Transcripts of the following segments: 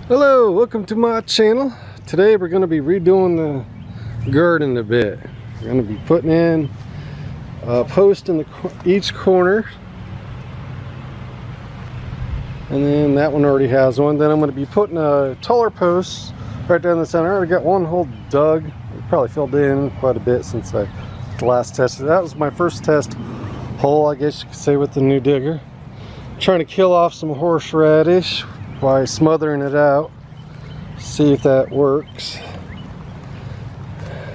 Hello, welcome to my channel. Today we're going to be redoing the garden a bit. We're going to be putting in a post in each corner, and then that one already has one. Then I'm going to be putting a taller post right down the center. I already got one hole dug. It probably filled in quite a bit since I last tested. That was my first test hole, I guess you could say, with the new digger. Trying to kill off some horseradish by smothering it out. See if that works.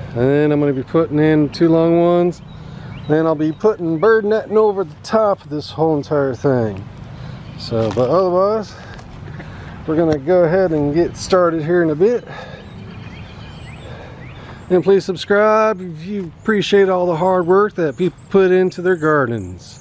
And then I'm going to be putting in 2 long ones. Then I'll be putting bird netting over the top of this whole entire thing. So, but otherwise, we're going to go ahead and get started here in a bit. And please subscribe if you appreciate all the hard work that people put into their gardens.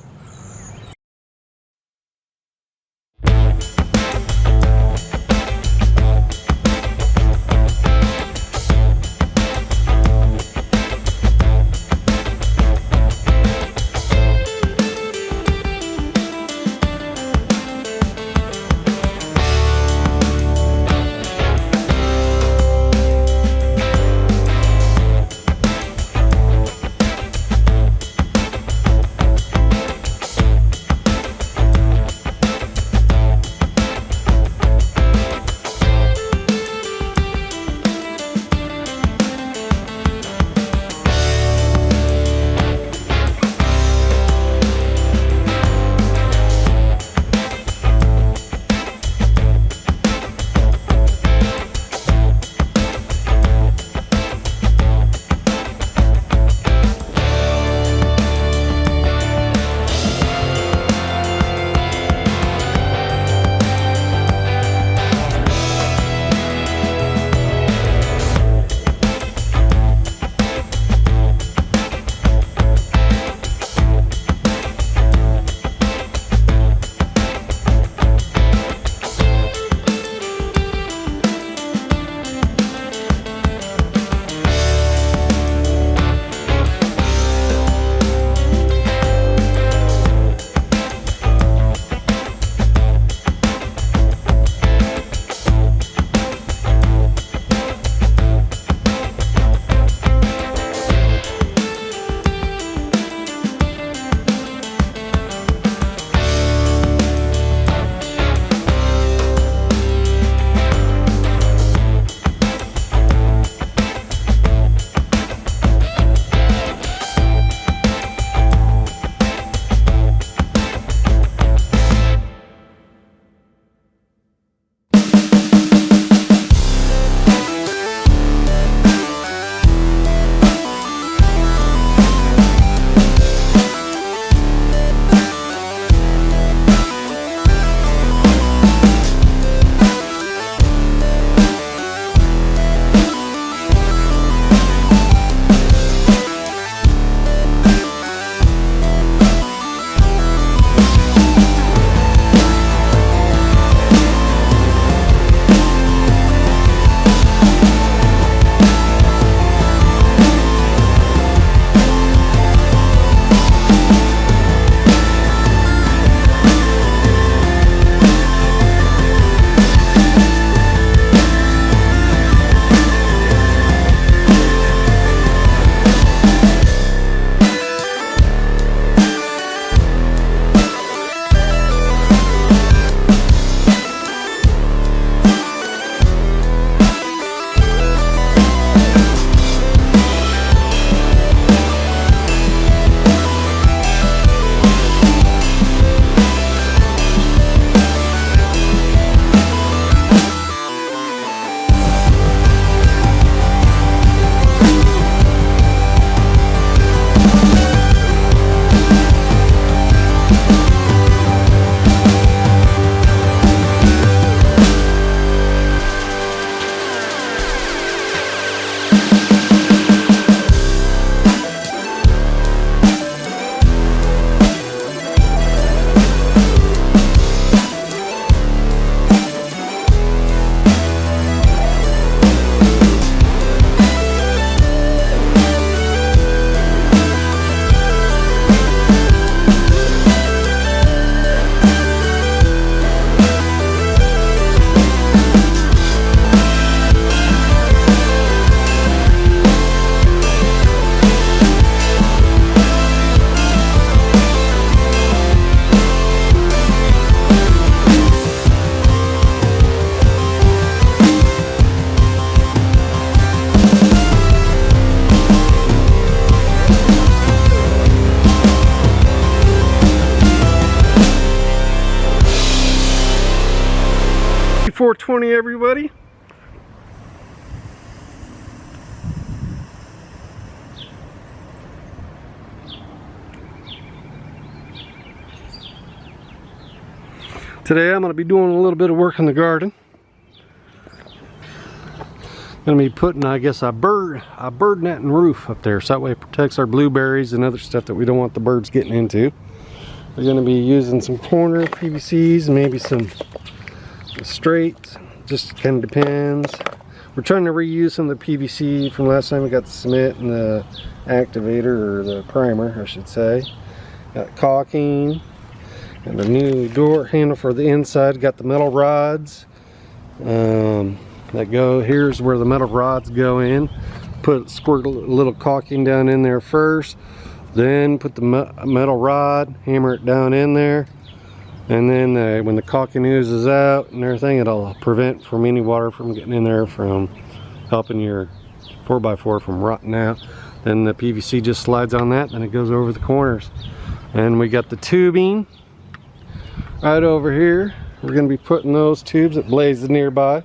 420 everybody. Today I'm going to be doing a little bit of work in the garden. Going to be putting, I guess, a bird netting roof up there, so that way it protects our blueberries and other stuff that we don't want the birds getting into. We're going to be using some corner PVCs, maybe some straight, just kind of depends. We're trying to reuse some of the PVC from last time. We got the cement and the activator, or the primer I should say. Got caulking and the new door handle for the inside. Got the metal rods that go, here's where the metal rods go in. Squirt a little caulking down in there first, then put the metal rod, hammer it down in there, and then when the caulking oozes out and everything, it'll prevent from any water from getting in there, from helping your 4x4 from rotting out. Then the PVC just slides on that, then it goes over the corners. And we got the tubing right over here. We're going to be putting those tubes that Blaze is nearby.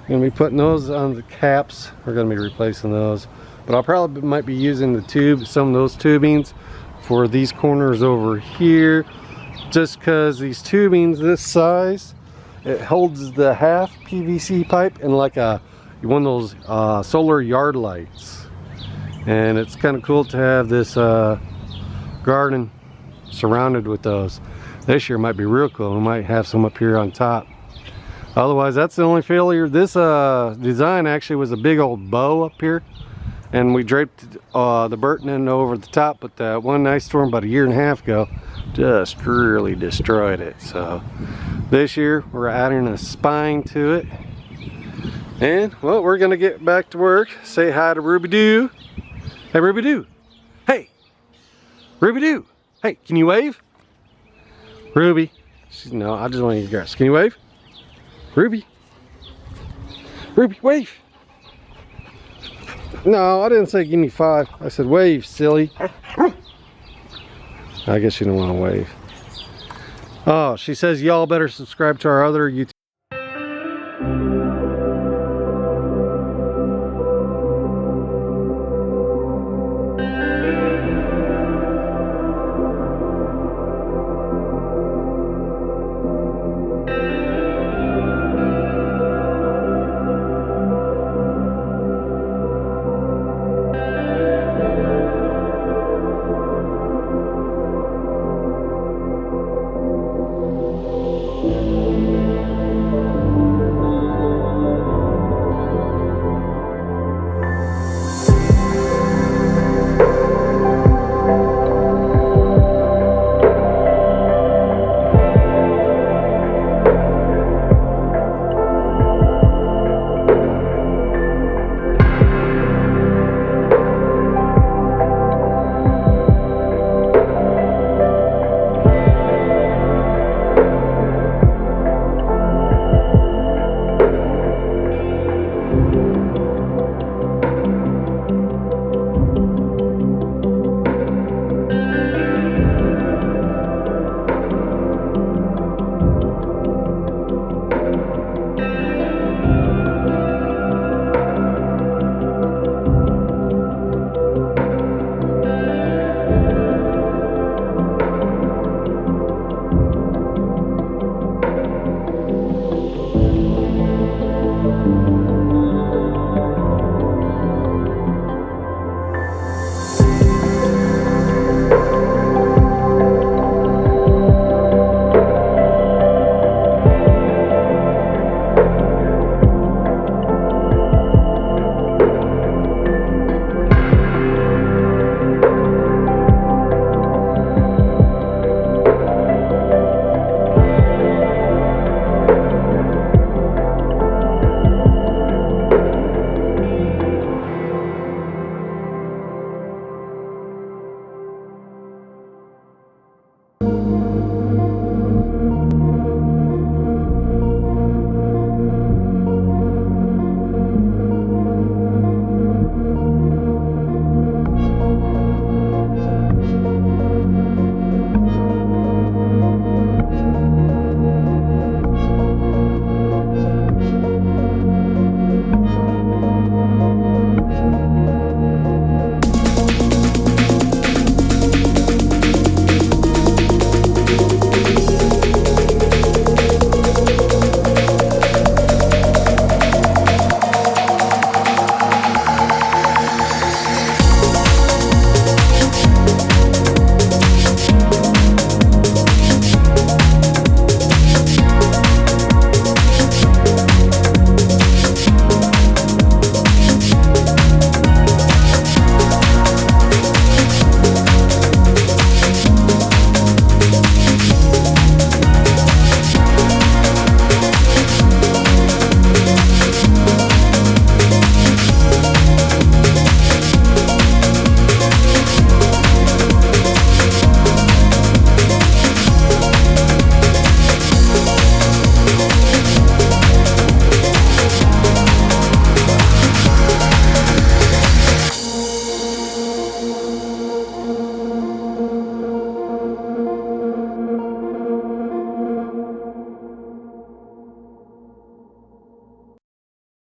Going to be putting those on the caps. We're going to be replacing those, but I'll probably might be using some of those tubings for these corners over here, just because these tubings this size, it holds the half PVC pipe in like one of those solar yard lights, and it's kind of cool to have this garden surrounded with those. This year might be real cool. We might have some up here on top. Otherwise, that's the only failure. This design actually was a big old bow up here, and we draped the Burton end over the top, but that one ice storm about 1.5 years ago just really destroyed it. So this year we're adding a spine to it, and well, we're gonna get back to work. Say hi to Ruby Doo. Hey Ruby Doo. Hey Ruby Doo. Hey, can you wave? Ruby. No, I just want to use grass. Can you wave? Ruby. Ruby, wave. No, I didn't say give me 5. I said wave, silly. I guess you don't want to wave. Oh, she says y'all better subscribe to our other YouTube.